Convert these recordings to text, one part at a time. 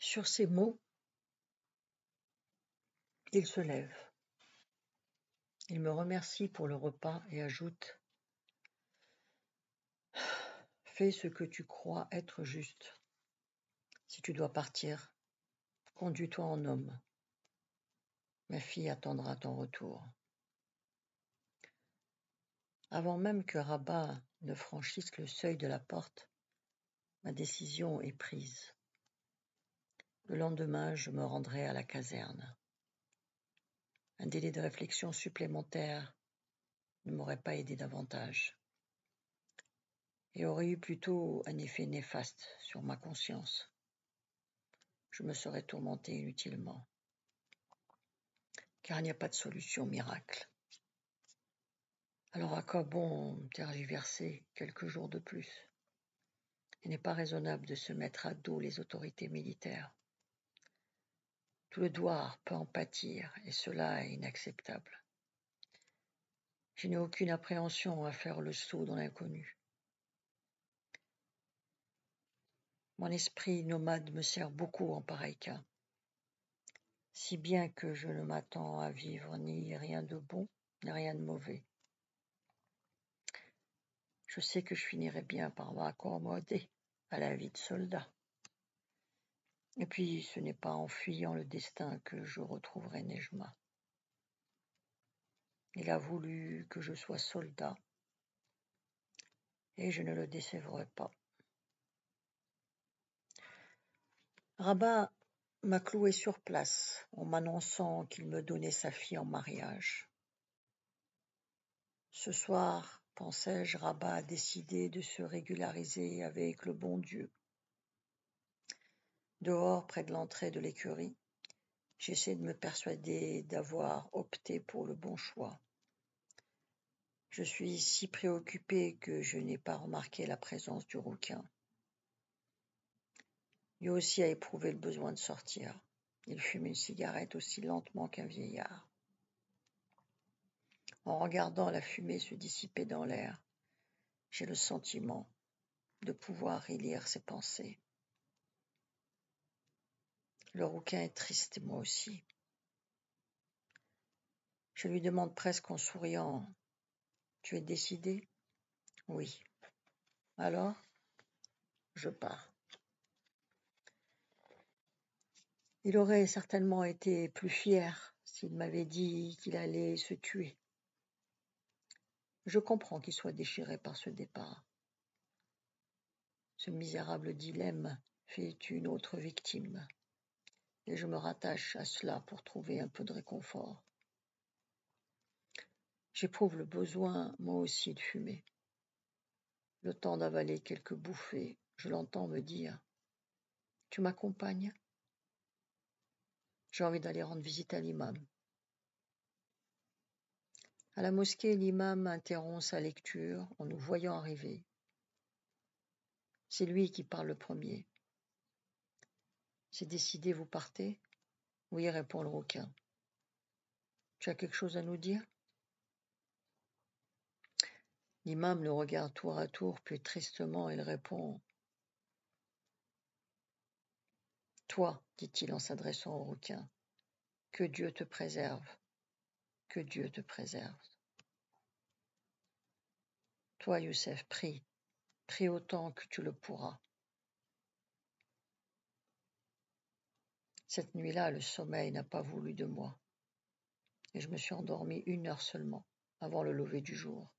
Sur ces mots, il se lève. Il me remercie pour le repas et ajoute : « Fais ce que tu crois être juste. Si tu dois partir, conduis-toi en homme. Ma fille attendra ton retour. » Avant même que Rabat ne franchisse le seuil de la porte, ma décision est prise. Le lendemain, je me rendrai à la caserne. Un délai de réflexion supplémentaire ne m'aurait pas aidé davantage et aurait eu plutôt un effet néfaste sur ma conscience. Je me serais tourmenté inutilement, car il n'y a pas de solution miracle. Alors à quoi bon tergiverser quelques jours de plus ? Il n'est pas raisonnable de se mettre à dos les autorités militaires. Tout le Douar peut en pâtir, et cela est inacceptable. Je n'ai aucune appréhension à faire le saut dans l'inconnu. Mon esprit nomade me sert beaucoup en pareil cas, si bien que je ne m'attends à vivre ni rien de bon, ni rien de mauvais. Je sais que je finirai bien par m'accommoder à la vie de soldat. Et puis, ce n'est pas en fuyant le destin que je retrouverai Nejma. Il a voulu que je sois soldat, et je ne le décevrai pas. Rabat m'a cloué sur place en m'annonçant qu'il me donnait sa fille en mariage. Ce soir, pensais-je, Rabat a décidé de se régulariser avec le bon Dieu. Dehors, près de l'entrée de l'écurie, j'essaie de me persuader d'avoir opté pour le bon choix. Je suis si préoccupé que je n'ai pas remarqué la présence du rouquin. Lui aussi a éprouvé le besoin de sortir. Il fume une cigarette aussi lentement qu'un vieillard. En regardant la fumée se dissiper dans l'air, j'ai le sentiment de pouvoir y lire ses pensées. Le rouquin est triste, et moi aussi. Je lui demande presque en souriant : « Tu es décidé ? » ?»« Oui. » »« Alors, je pars. » Il aurait certainement été plus fier s'il m'avait dit qu'il allait se tuer. Je comprends qu'il soit déchiré par ce départ. Ce misérable dilemme fait une autre victime, et je me rattache à cela pour trouver un peu de réconfort. J'éprouve le besoin, moi aussi, de fumer. Le temps d'avaler quelques bouffées, je l'entends me dire : « Tu m'accompagnes ? » J'ai envie d'aller rendre visite à l'imam. À la mosquée, l'imam interrompt sa lecture en nous voyant arriver. C'est lui qui parle le premier. « C'est décidé, vous partez ? » ?»« Oui, répond le rouquin. »« Tu as quelque chose à nous dire ? » L'imam le regarde tour à tour, puis tristement, il répond : « Toi, dit-il en s'adressant au rouquin, que Dieu te préserve, que Dieu te préserve. Toi, Youssef, prie autant que tu le pourras. » Cette nuit-là, le sommeil n'a pas voulu de moi, et je me suis endormi 1 heure seulement, avant le lever du jour.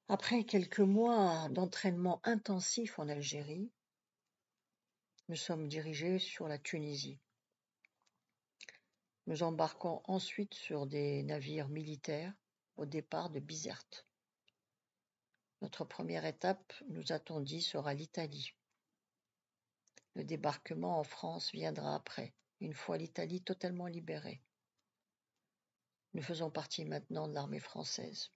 Après quelques mois d'entraînement intensif en Algérie, nous sommes dirigés sur la Tunisie. Nous embarquons ensuite sur des navires militaires au départ de Bizerte. Notre première étape, nous a-t-on dit, sera l'Italie. Le débarquement en France viendra après, une fois l'Italie totalement libérée. Nous faisons partie maintenant de l'armée française,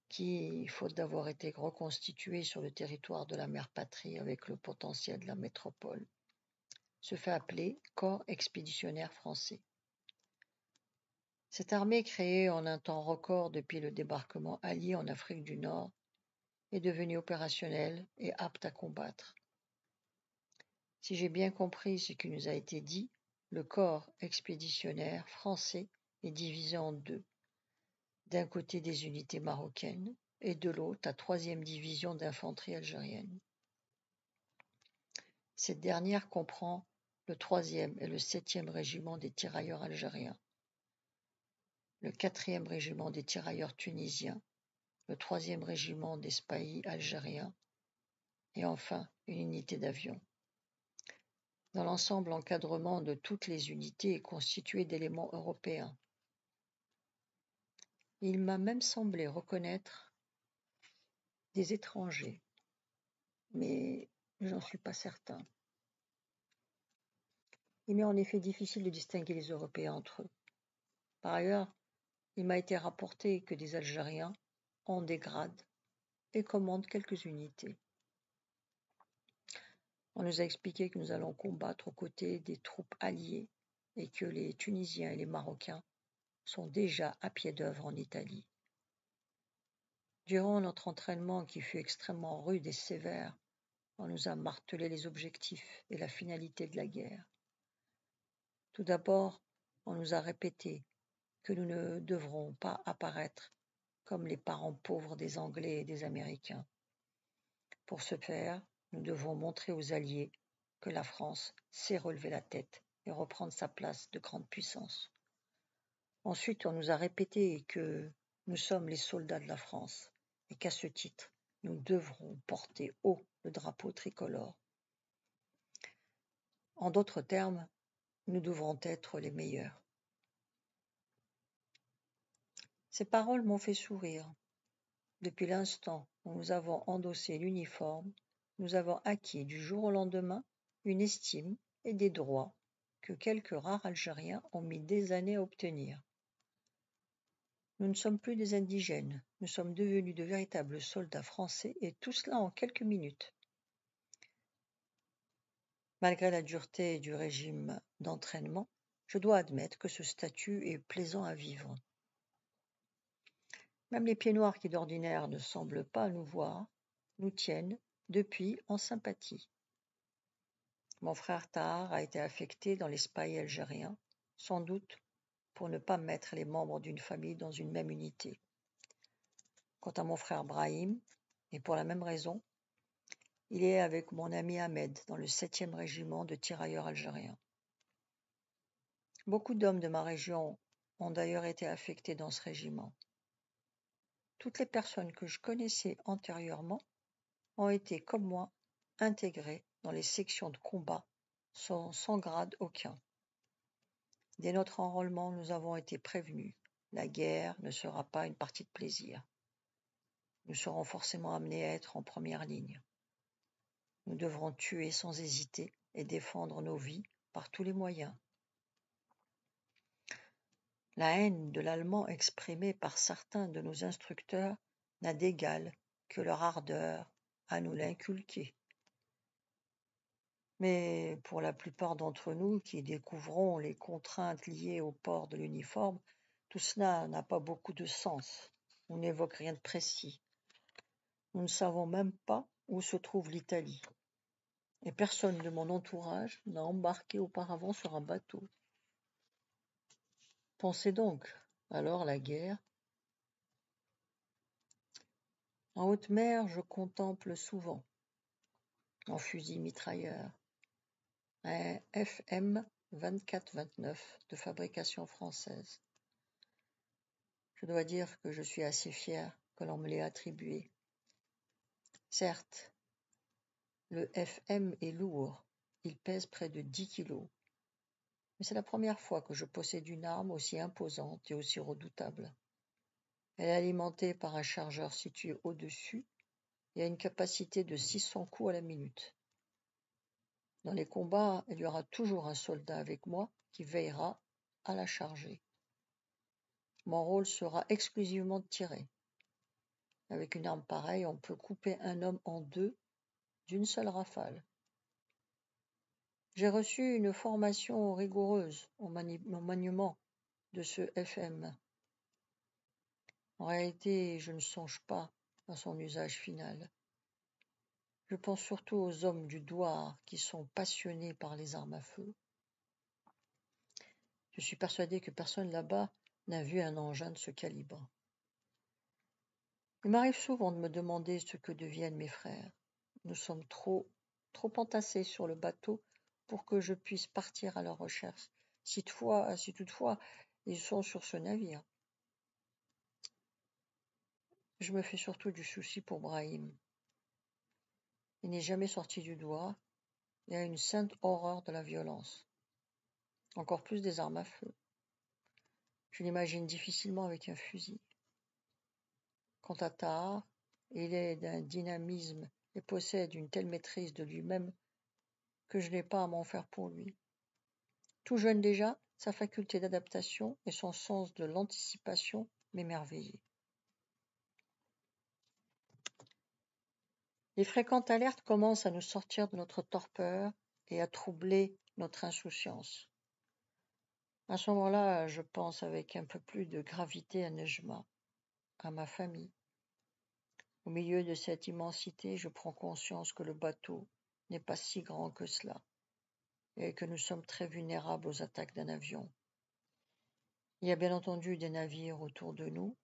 qui, faute d'avoir été reconstituée sur le territoire de la mère patrie avec le potentiel de la métropole, se fait appeler Corps expéditionnaire français. Cette armée, créée en un temps record depuis le débarquement allié en Afrique du Nord, est devenue opérationnelle et apte à combattre. Si j'ai bien compris ce qui nous a été dit, le corps expéditionnaire français est divisé en deux. D'un côté des unités marocaines et de l'autre la 3e division d'infanterie algérienne. Cette dernière comprend le 3e et le 7e régiment des tirailleurs algériens, le 4e régiment des tirailleurs tunisiens, le 3e régiment des spahis algériens et enfin une unité d'avion. Dans l'ensemble, l'encadrement de toutes les unités est constitué d'éléments européens. Il m'a même semblé reconnaître des étrangers, mais je n'en suis pas certain. Il m'est en effet difficile de distinguer les Européens entre eux. Par ailleurs, il m'a été rapporté que des Algériens ont des grades et commandent quelques unités. On nous a expliqué que nous allons combattre aux côtés des troupes alliées et que les Tunisiens et les Marocains sont déjà à pied d'œuvre en Italie. Durant notre entraînement qui fut extrêmement rude et sévère, on nous a martelé les objectifs et la finalité de la guerre. Tout d'abord, on nous a répété que nous ne devrons pas apparaître comme les parents pauvres des Anglais et des Américains. Pour ce faire, nous devons montrer aux Alliés que la France sait relever la tête et reprendre sa place de grande puissance. Ensuite, on nous a répété que nous sommes les soldats de la France et qu'à ce titre, nous devrons porter haut le drapeau tricolore. En d'autres termes, nous devrons être les meilleurs. Ces paroles m'ont fait sourire. Depuis l'instant où nous avons endossé l'uniforme, nous avons acquis du jour au lendemain une estime et des droits que quelques rares Algériens ont mis des années à obtenir. Nous ne sommes plus des indigènes, nous sommes devenus de véritables soldats français et tout cela en quelques minutes. Malgré la dureté du régime d'entraînement, je dois admettre que ce statut est plaisant à vivre. Même les pieds noirs qui d'ordinaire ne semblent pas nous voir, nous tiennent depuis en sympathie. Mon frère Tahar a été affecté dans les spahis algériens, sans doute pour ne pas mettre les membres d'une famille dans une même unité. Quant à mon frère Brahim, et pour la même raison, il est avec mon ami Ahmed dans le 7e régiment de tirailleurs algériens. Beaucoup d'hommes de ma région ont d'ailleurs été affectés dans ce régiment. Toutes les personnes que je connaissais antérieurement ont été, comme moi, intégrées dans les sections de combat sans grade aucun. Dès notre enrôlement, nous avons été prévenus. La guerre ne sera pas une partie de plaisir. Nous serons forcément amenés à être en première ligne. Nous devrons tuer sans hésiter et défendre nos vies par tous les moyens. La haine de l'allemand exprimée par certains de nos instructeurs n'a d'égal que leur ardeur à nous l'inculquer. Mais pour la plupart d'entre nous qui découvrons les contraintes liées au port de l'uniforme, tout cela n'a pas beaucoup de sens. On n'évoque rien de précis. Nous ne savons même pas où se trouve l'Italie. Et personne de mon entourage n'a embarqué auparavant sur un bateau. Pensez donc, alors la guerre. En haute mer, je contemple souvent, en fusil mitrailleur, un FM 24-29 de fabrication française. Je dois dire que je suis assez fier que l'on me l'ait attribué. Certes, le FM est lourd, il pèse près de 10 kilos, mais c'est la première fois que je possède une arme aussi imposante et aussi redoutable. Elle est alimentée par un chargeur situé au-dessus et a une capacité de 600 coups à la minute. Dans les combats, il y aura toujours un soldat avec moi qui veillera à la charger. Mon rôle sera exclusivement de tirer. Avec une arme pareille, on peut couper un homme en deux d'une seule rafale. J'ai reçu une formation rigoureuse au maniement de ce FM. En réalité, je ne songe pas à son usage final. Je pense surtout aux hommes du Douar qui sont passionnés par les armes à feu. Je suis persuadé que personne là-bas n'a vu un engin de ce calibre. Il m'arrive souvent de me demander ce que deviennent mes frères. Nous sommes trop entassés sur le bateau pour que je puisse partir à leur recherche, si toutefois ils sont sur ce navire. Je me fais surtout du souci pour Brahim. Il n'est jamais sorti du Douar et a une sainte horreur de la violence, encore plus des armes à feu. Je l'imagine difficilement avec un fusil. Quant à Tahar, il est d'un dynamisme et possède une telle maîtrise de lui-même que je n'ai pas à m'en faire pour lui. Tout jeune déjà, sa faculté d'adaptation et son sens de l'anticipation m'émerveillaient. Les fréquentes alertes commencent à nous sortir de notre torpeur et à troubler notre insouciance. À ce moment-là, je pense avec un peu plus de gravité à Nejma, à ma famille. Au milieu de cette immensité, je prends conscience que le bateau n'est pas si grand que cela et que nous sommes très vulnérables aux attaques d'un avion. Il y a bien entendu des navires autour de nous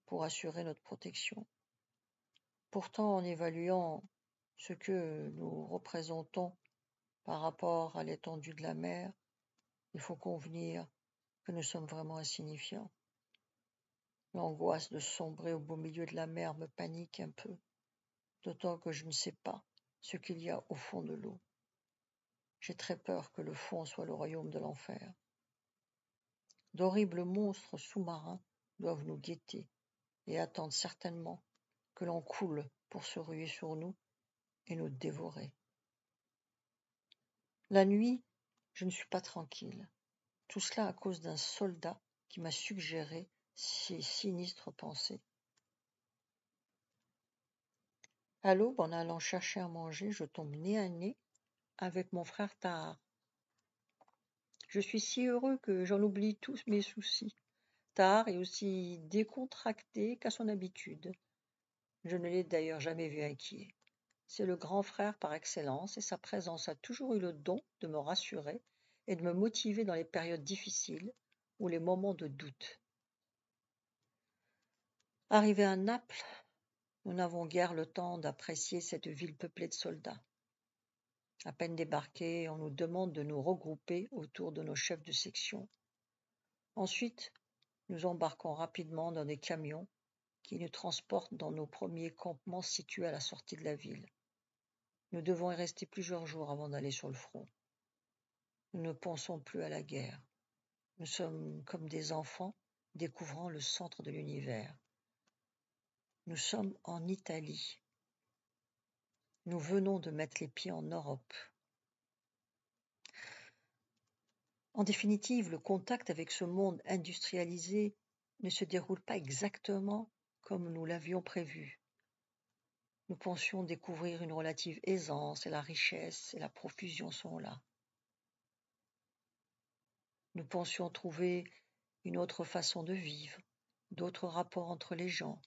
pour assurer notre protection. Pourtant, en évaluant ce que nous représentons par rapport à l'étendue de la mer, il faut convenir que nous sommes vraiment insignifiants. L'angoisse de sombrer au beau milieu de la mer me panique un peu, d'autant que je ne sais pas ce qu'il y a au fond de l'eau. J'ai très peur que le fond soit le royaume de l'enfer. D'horribles monstres sous-marins doivent nous guetter et attendent certainement que l'on coule pour se ruer sur nous et nous dévorer. La nuit, je ne suis pas tranquille. Tout cela à cause d'un soldat qui m'a suggéré ces sinistres pensées. À l'aube, en allant chercher à manger, je tombe nez à nez avec mon frère Tahar. Je suis si heureux que j'en oublie tous mes soucis. Tahar est aussi décontracté qu'à son habitude. Je ne l'ai d'ailleurs jamais vu inquiet. C'est le grand frère par excellence et sa présence a toujours eu le don de me rassurer et de me motiver dans les périodes difficiles ou les moments de doute. Arrivés à Naples, nous n'avons guère le temps d'apprécier cette ville peuplée de soldats. À peine débarqués, on nous demande de nous regrouper autour de nos chefs de section. Ensuite, nous embarquons rapidement dans des camions qui nous transportent dans nos premiers campements situés à la sortie de la ville. Nous devons y rester plusieurs jours avant d'aller sur le front. Nous ne pensons plus à la guerre. Nous sommes comme des enfants découvrant le centre de l'univers. Nous sommes en Italie. Nous venons de mettre les pieds en Europe. En définitive, le contact avec ce monde industrialisé ne se déroule pas exactement comme nous l'avions prévu. Nous pensions découvrir une relative aisance et la richesse et la profusion sont là. Nous pensions trouver une autre façon de vivre, d'autres rapports entre les gens,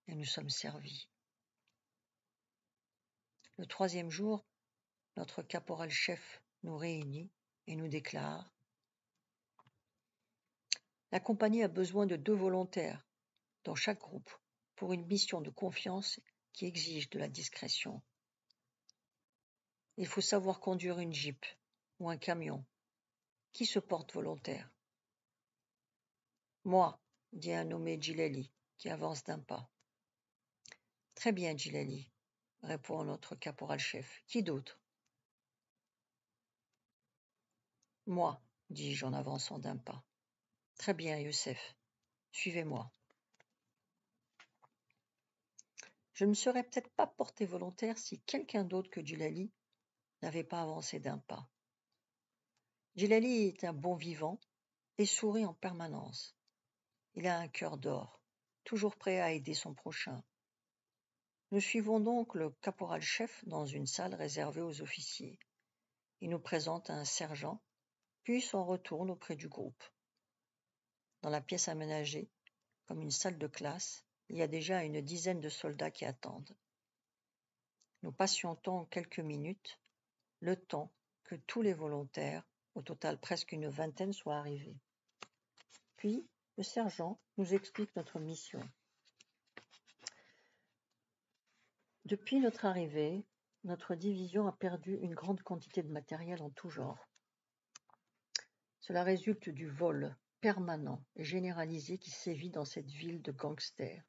et nous sommes servis. Le 3e jour, notre caporal-chef nous réunit et nous déclare: la compagnie a besoin de 2 volontaires dans chaque groupe pour une mission de confiance qui exige de la discrétion. Il faut savoir conduire une jeep ou un camion. Qui se porte volontaire? Moi, dit un nommé Gileli, qui avance d'un pas. Très bien, Gileli, répond notre caporal-chef. Qui d'autre? Moi, dis-je en avançant d'un pas. Très bien, Youssef. Suivez-moi. Je ne me serais peut-être pas porté volontaire si quelqu'un d'autre que Gileli n'avait pas avancé d'un pas. Gileli est un bon vivant et sourit en permanence. Il a un cœur d'or, toujours prêt à aider son prochain. Nous suivons donc le caporal-chef dans une salle réservée aux officiers. Il nous présente un sergent, puis s'en retourne auprès du groupe. Dans la pièce aménagée, comme une salle de classe, il y a déjà une dizaine de soldats qui attendent. Nous patientons quelques minutes, le temps que tous les volontaires, au total presque une vingtaine, soient arrivés. Puis, le sergent nous explique notre mission. Depuis notre arrivée, notre division a perdu une grande quantité de matériel en tout genre. Cela résulte du vol permanent et généralisé qui sévit dans cette ville de gangsters.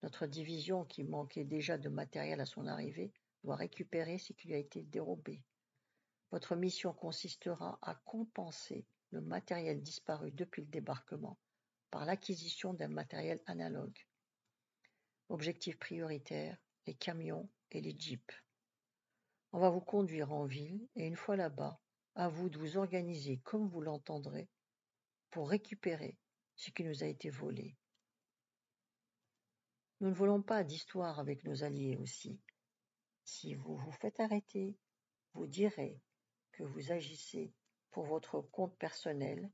Notre division, qui manquait déjà de matériel à son arrivée, doit récupérer ce qui lui a été dérobé. Votre mission consistera à compenser le matériel disparu depuis le débarquement par l'acquisition d'un matériel analogue. Objectif prioritaire, les camions et les jeeps. On va vous conduire en ville et une fois là-bas, à vous de vous organiser comme vous l'entendrez pour récupérer ce qui nous a été volé. Nous ne voulons pas d'histoire avec nos alliés aussi. Si vous vous faites arrêter, vous direz que vous agissez pour votre compte personnel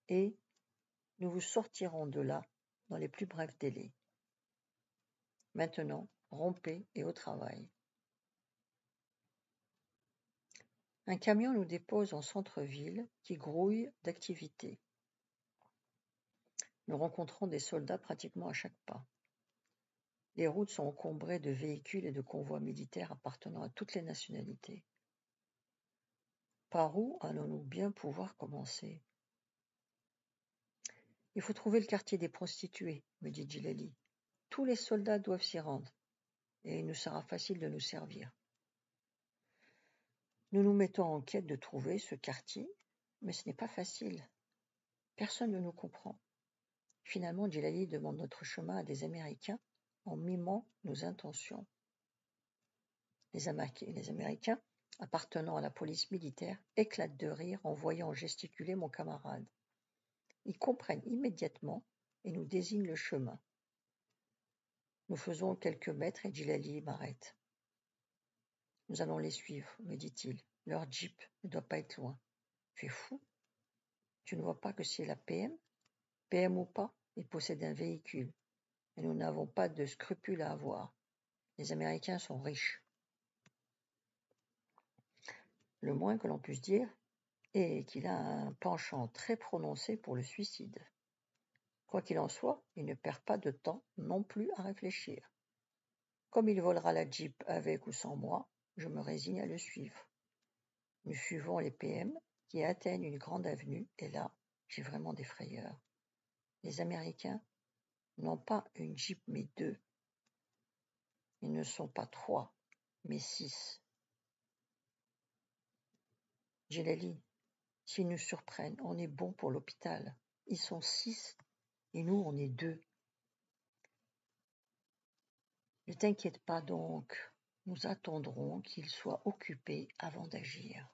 et nous vous sortirons de là dans les plus brefs délais. Maintenant, rompez et au travail. Un camion nous dépose en centre-ville qui grouille d'activité. Nous rencontrons des soldats pratiquement à chaque pas. Les routes sont encombrées de véhicules et de convois militaires appartenant à toutes les nationalités. Par où allons-nous bien pouvoir commencer? Il faut trouver le quartier des prostituées, me dit Djilali. Tous les soldats doivent s'y rendre, et il nous sera facile de nous servir. Nous nous mettons en quête de trouver ce quartier, mais ce n'est pas facile. Personne ne nous comprend. Finalement, Djilali demande notre chemin à des Américains en mimant nos intentions. Les Américains, appartenant à la police militaire, éclatent de rire en voyant gesticuler mon camarade. Ils comprennent immédiatement et nous désignent le chemin. Nous faisons quelques mètres et Djilali m'arrête. Nous allons les suivre, me dit-il. Leur jeep ne doit pas être loin. Tu es fou? Tu ne vois pas que c'est la PM? PM ou pas, ils possèdent un véhicule. Et nous n'avons pas de scrupules à avoir. Les Américains sont riches. Le moins que l'on puisse dire est qu'il a un penchant très prononcé pour le suicide. Quoi qu'il en soit, il ne perd pas de temps non plus à réfléchir. Comme il volera la Jeep avec ou sans moi, je me résigne à le suivre. Nous suivons les PM qui atteignent une grande avenue et là, j'ai vraiment des frayeurs. Les Américains n'ont pas une Jeep mais deux. Ils ne sont pas 3, mais 6. Djilali, s'ils nous surprennent, on est bon pour l'hôpital. Ils sont 6 et nous, on est 2. Ne t'inquiète pas donc, nous attendrons qu'ils soient occupés avant d'agir.